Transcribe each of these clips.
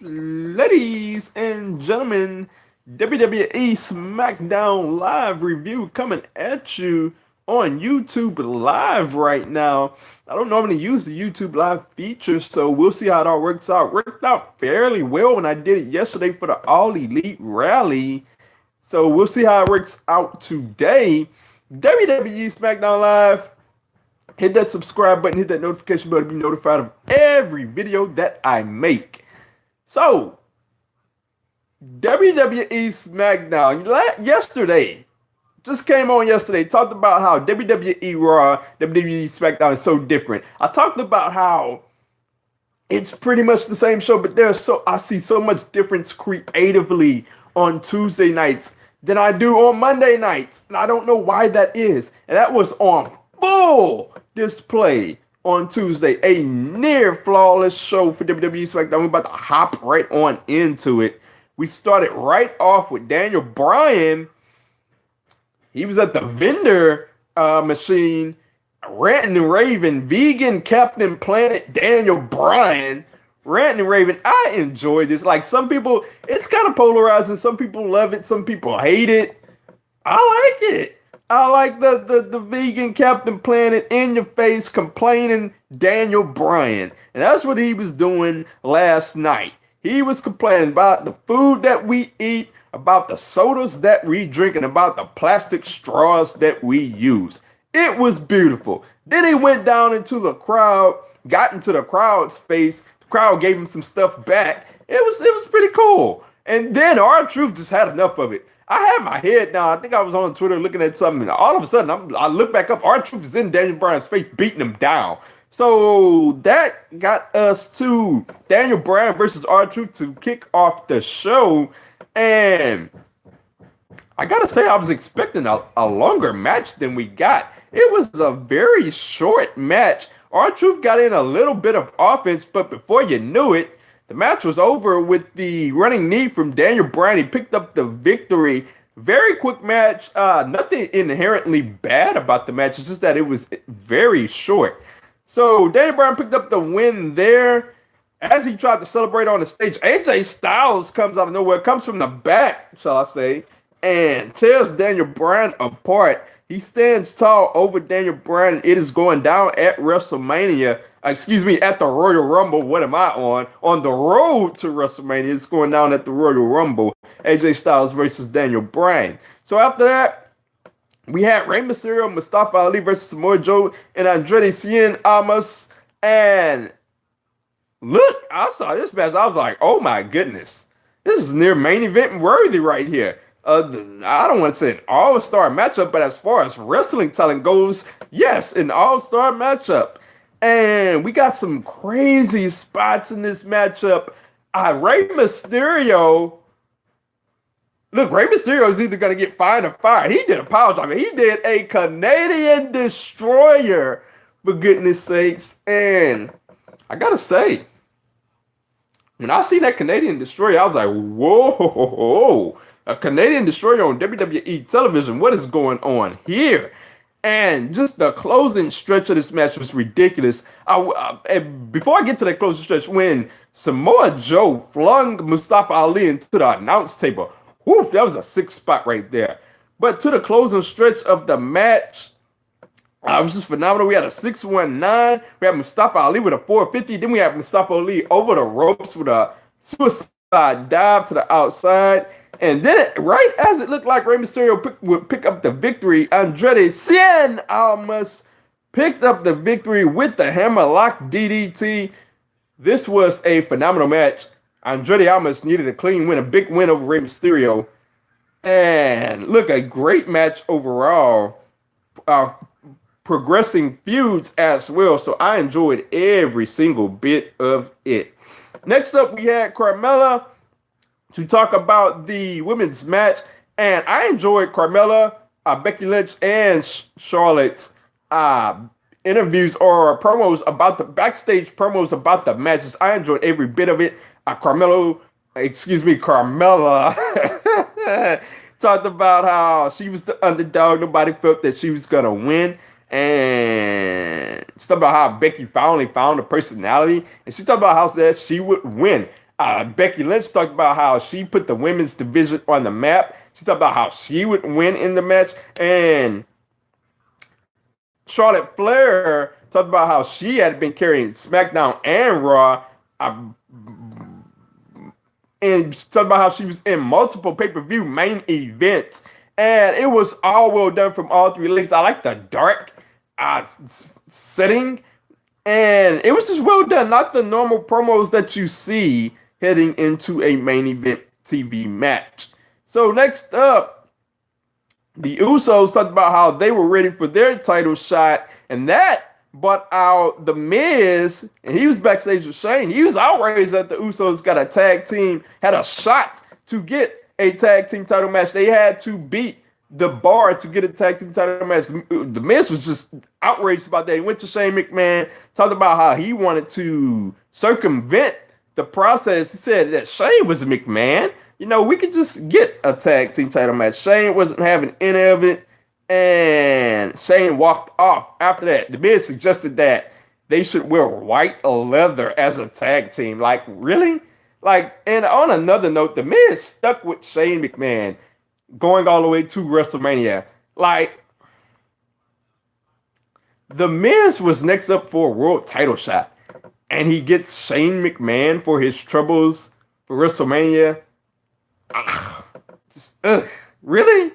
Ladies and gentlemen, WWE Smackdown live review coming at you on YouTube Live right now. I don't normally use the YouTube Live feature, so we'll see how it all works out. Worked out fairly well when I did it yesterday for the All Elite Rally. So we'll see how it works out today. WWE Smackdown Live. Hit that subscribe button, hit that notification bell to be notified of every video that I make. So, WWE Smackdown yesterday just came on yesterday. Talked about how WWE RAW, WWE Smackdown is so different. I talked about how it's pretty much the same show, but I see so much difference creatively on Tuesday nights than I do on Monday nights, and I don't know why that is. And that was on full display on Tuesday. A near flawless show for WWE SmackDown. We're about to hop right on into it. We started right off with Daniel Bryan. He was at the vendor machine, ranting and raving, vegan Captain Planet Daniel Bryan. Ranting and raving. I enjoy this. Like, some people, it's kind of polarizing. Some people love it. Some people hate it. I like it. I like the vegan Captain Planet in your face complaining Daniel Bryan. And that's what he was doing last night. He was complaining about the food that we eat, about the sodas that we drink, and about the plastic straws that we use. It was beautiful. Then he went down into the crowd, got into the crowd's face. The crowd gave him some stuff back. It was pretty cool. And then R-Truth just had enough of it. I had my head down. I think I was on Twitter looking at something, and all of a sudden, I look back up. R-Truth is in Daniel Bryan's face, beating him down. So that got us to Daniel Bryan versus R-Truth to kick off the show. And I gotta say, I was expecting a longer match than we got. It was a very short match. R-Truth got in a little bit of offense, but before you knew it, the match was over with the running knee from Daniel Bryan. He picked up the victory. Very quick match. Nothing inherently bad about the match. It's just that it was very short. So Daniel Bryan picked up the win there. As he tried to celebrate on the stage, AJ Styles comes out of nowhere, comes from the back, shall I say, and tears Daniel Bryan apart. He stands tall over Daniel Bryan. It is going down at WrestleMania. At the Royal Rumble. What am I on? On the road to WrestleMania. It's going down at the Royal Rumble. AJ Styles versus Daniel Bryan. So after that, we had Rey Mysterio, Mustafa Ali versus Samoa Joe, and Andrade Cien Almas. And look, I saw this match. I was like, oh my goodness. This is near main event worthy right here. I don't want to say an all-star matchup, but as far as wrestling talent goes, yes, an all-star matchup. And we got some crazy spots in this matchup. Rey Mysterio. Look, Rey Mysterio is either going to get fined or fired. He did a power driver. He did a Canadian destroyer, for goodness sakes. And I got to say, when I seen that Canadian destroyer, I was like, whoa, a Canadian destroyer on WWE television. What is going on here? And just the closing stretch of this match was ridiculous. And before I get to that closing stretch, when Samoa Joe flung Mustafa Ali into the announce table, woof, that was a sick spot right there. But to the closing stretch of the match, it was just phenomenal. We had a 619. We had Mustafa Ali with a 450. Then we had Mustafa Ali over the ropes with a suicide dive to the outside. And then, right as it looked like Rey Mysterio would pick up the victory, Andrade Cien Almas picked up the victory with the hammerlock DDT. This was a phenomenal match. Andrade Almas needed a clean win, a big win over Rey Mysterio. And look, a great match overall. Progressing feuds as well. So I enjoyed every single bit of it. Next up, we had Carmella to talk about the women's match, and I enjoyed Carmella, Becky Lynch, and Charlotte's interviews or promos about the backstage promos about the matches. I enjoyed every bit of it. Carmella talked about how she was the underdog. Nobody felt that she was gonna win. And she talked about how Becky finally found a personality, and she talked about how that she would win. Becky Lynch talked about how she put the women's division on the map. She talked about how she would win in the match. And Charlotte Flair talked about how she had been carrying SmackDown and Raw. Uh, and talked about how she was in multiple pay-per-view main events. And it was all well done from all three ladies. I like the dark setting. And it was just well done. Not the normal promos that you see heading into a main event TV match. So next up, the Usos talked about how they were ready for their title shot. And that brought out The Miz. And he was backstage with Shane. He was outraged that the Usos got a tag team, had a shot to get a tag team title match. They had to beat the Bar to get a tag team title match. The Miz was just outraged about that. He went to Shane McMahon, talked about how he wanted to circumvent the process. He said that Shane was McMahon. You know, we could just get a tag team title match. Shane wasn't having any of it, and Shane walked off. After that, The Miz suggested that they should wear white leather as a tag team. Like, really? Like, and on another note, The Miz stuck with Shane McMahon going all the way to WrestleMania. Like, The Miz was next up for a world title shot, and he gets Shane McMahon for his troubles for WrestleMania. Really?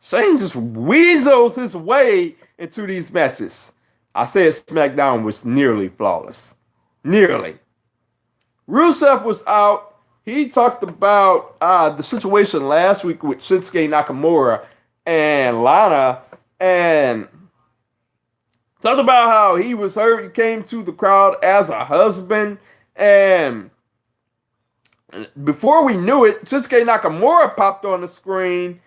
Shane just weasels his way into these matches. I said SmackDown was nearly flawless. Nearly. Rusev was out. He talked about the situation last week with Shinsuke Nakamura and Lana, and talked about how he was hurt. He came to the crowd as a husband, and before we knew it, Shinsuke Nakamura popped on the screen,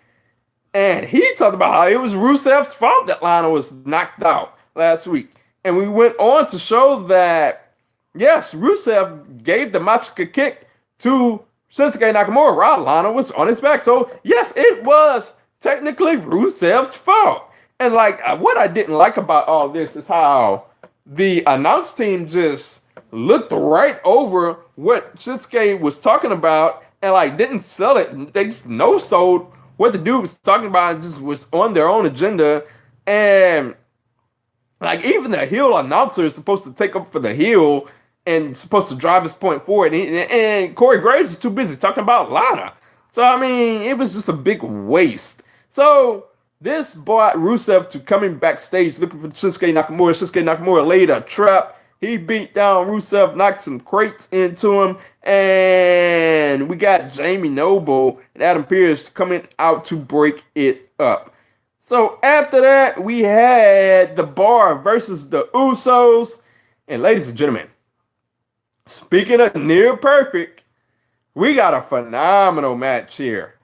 and he talked about how it was Rusev's fault that Lana was knocked out last week. And we went on to show that, yes, Rusev gave the Machika kick to Shinsuke Nakamura while Lana was on his back. So, yes, it was technically Rusev's fault. And, like, what I didn't like about all this is how the announce team just looked right over what Shinsuke was talking about and, like, didn't sell it. They just no-sold what the dude was talking about and just was on their own agenda. And, like, even the heel announcer is supposed to take up for the heel and supposed to drive his point forward. And Corey Graves is too busy talking about Lana. So, I mean, it was just a big waste. So, this brought Rusev to coming backstage looking for Shinsuke Nakamura. Shinsuke Nakamura laid a trap. He beat down Rusev, knocked some crates into him, and we got Jamie Noble and Adam Pearce coming out to break it up. So after that, we had the Bar versus the Usos. And ladies and gentlemen, speaking of near perfect, we got a phenomenal match here.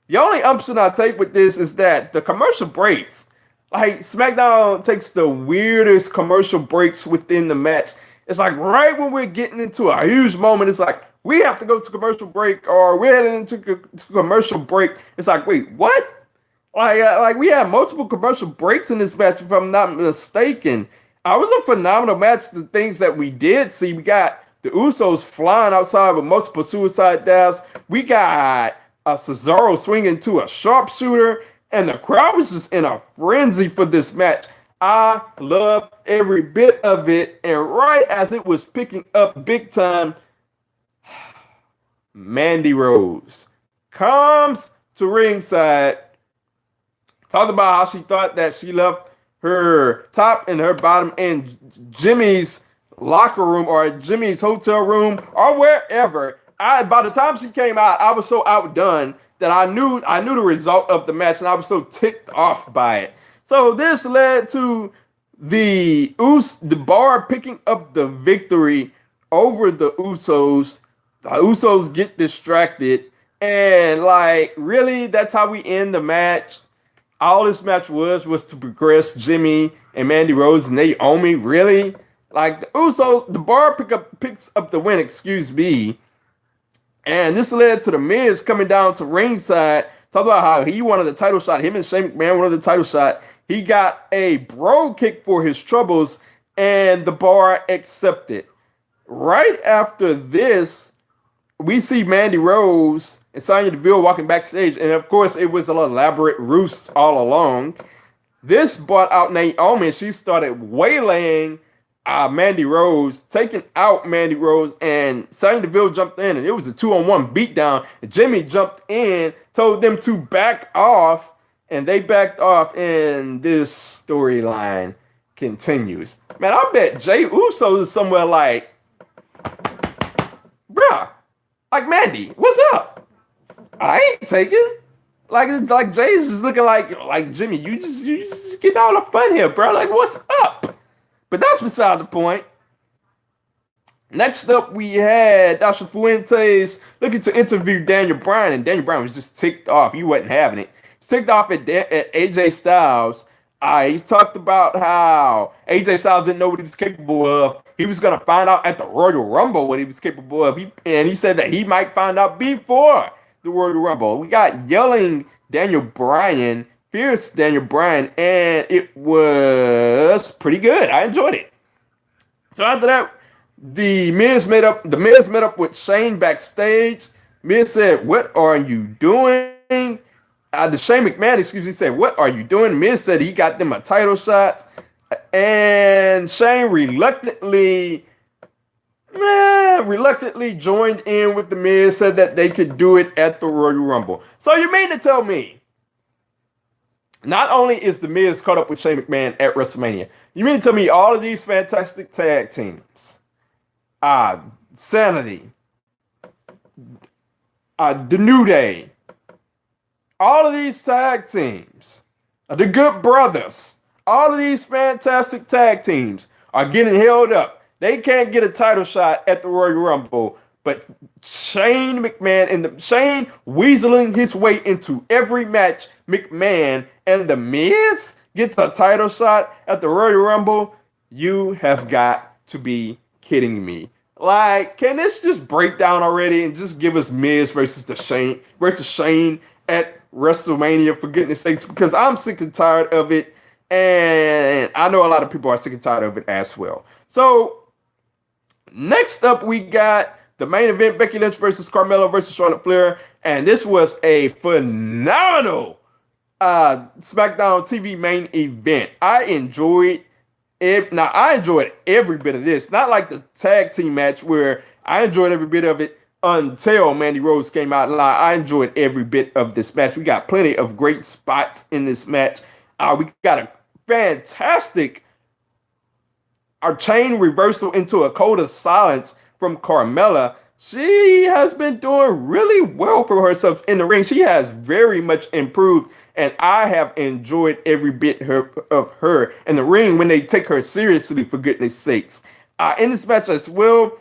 The only option I take with this is that the commercial breaks, like SmackDown takes the weirdest commercial breaks within the match. It's like right when we're getting into a huge moment, it's like we have to go to commercial break or we're heading into commercial break. It's like, wait, what? Like we had multiple commercial breaks in this match, if I'm not mistaken. It was a phenomenal match. The things that we did see, we got the Usos flying outside with multiple suicide dives. We got Cesaro swinging to a sharpshooter, and the crowd was just in a frenzy for this match. I loved every bit of it, and right as it was picking up big time, Mandy Rose comes to ringside, talked about how she thought that she left her top and her bottom in Jimmy's locker room or Jimmy's hotel room or wherever. By the time she came out, I was so outdone that I knew the result of the match, and I was so ticked off by it. So this led to the Bar picking up the victory over the Usos. The Usos get distracted, and like really, that's how we end the match. All this match was to progress Jimmy and Mandy Rose and Naomi. Really, like the Bar picks up the win. Excuse me. And this led to the Miz coming down to ringside, talking about how he wanted the title shot. Him and Shane McMahon wanted the title shot. He got a bro kick for his troubles, and the Bar accepted. Right after this, we see Mandy Rose and Sonya Deville walking backstage, and of course, it was an elaborate ruse all along. This brought out Naomi, and she started waylaying Mandy Rose, taking out Mandy Rose, and Sonya Deville jumped in, and it was a 2-on-1 beatdown. And Jimmy jumped in, told them to back off, and they backed off, and this storyline continues. Man, I bet Jey Uso is somewhere like, bruh, like Mandy, what's up? I ain't taking. Like Jay's just looking like Jimmy. You just getting all the fun here, bro. Like, what's up? But that's beside the point. Next up, we had Dasha Fuentes looking to interview Daniel Bryan, and Daniel Bryan was just ticked off. He wasn't having it. He ticked off at AJ Styles. He talked about how AJ Styles didn't know what he was capable of. He was going to find out at the Royal Rumble what he was capable of. And he said that he might find out before the Royal Rumble. We got yelling Daniel Bryan, fierce Daniel Bryan, and it was pretty good. I enjoyed it. So after that, the Miz met up with Shane backstage. Miz said, "What are you doing?" The Shane McMahon, said, "What are you doing?" Miz said he got them a title shot, and Shane reluctantly joined in with the Miz, said that they could do it at the Royal Rumble. So you mean to tell me, not only is the Miz caught up with Shane McMahon at WrestleMania, you mean to tell me all of these fantastic tag teams, Sanity, the New Day, all of these tag teams, the Good Brothers, all of these fantastic tag teams are getting held up. They can't get a title shot at the Royal Rumble, but Shane McMahon and Shane weaseling his way into every match. McMahon and the Miz get the title shot at the Royal Rumble. You have got to be kidding me. Like, can this just break down already and just give us Miz versus Shane at WrestleMania, for goodness sakes? Because I'm sick and tired of it, and I know a lot of people are sick and tired of it as well. So next up, we got the main event: Becky Lynch versus Carmella versus Charlotte Flair, and this was a phenomenal SmackDown TV main event. I enjoyed it. Now, I enjoyed every bit of this. Not like the tag team match where I enjoyed every bit of it until Mandy Rose came out and lied. I enjoyed every bit of this match. We got plenty of great spots in this match. We got a fantastic chain reversal into a code of silence from Carmella. She has been doing really well for herself in the ring. She has very much improved, and I have enjoyed every bit of her in the ring when they take her seriously, for goodness sakes. In this match as well,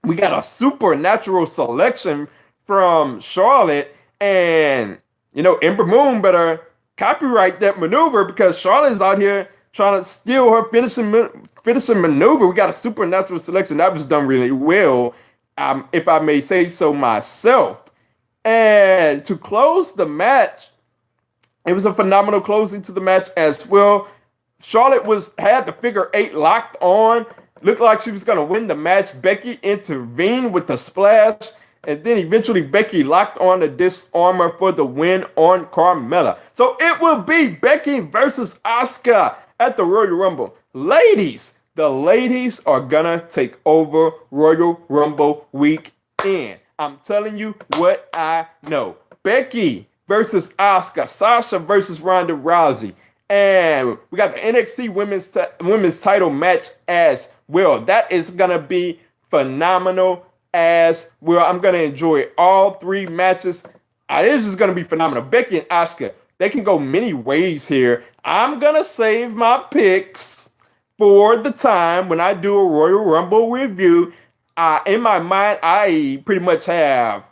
we got a supernatural selection from Charlotte, and, Ember Moon better copyright that maneuver, because Charlotte is out here trying to steal her finishing maneuver. We got a supernatural selection that was done really well, if I may say so myself. And to close the match, it was a phenomenal closing to the match as well. Charlotte had the figure 8 locked on. Looked like she was going to win the match. Becky intervened with the splash, and then eventually Becky locked on the disarmor for the win on Carmella. So it will be Becky versus Asuka at the Royal Rumble. Ladies, the ladies are going to take over Royal Rumble weekend. I'm telling you what I know. Becky versus Asuka, Sasha versus Ronda Rousey, and we got the NXT women's title match as well. That is gonna be phenomenal as well. I'm gonna enjoy all 3 matches. This is gonna be phenomenal. Becky and Asuka, they can go many ways here. I'm gonna save my picks for the time when I do a Royal Rumble review. In my mind, I pretty much know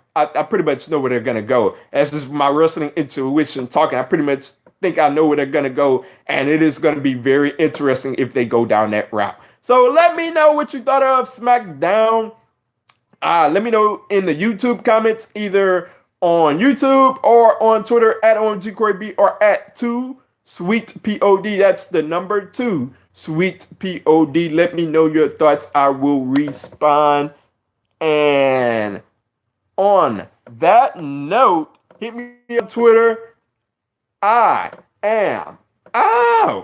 where they're going to go. That's just my wrestling intuition talking. I pretty much think I know where they're going to go, and it is going to be very interesting if they go down that route. So let me know what you thought of SmackDown. Let me know in the YouTube comments, either on YouTube or on Twitter at OMGCoreyB or at 2SweetPod. That's the number 2SweetPod. Let me know your thoughts. I will respond. And On that note, hit me on Twitter. I am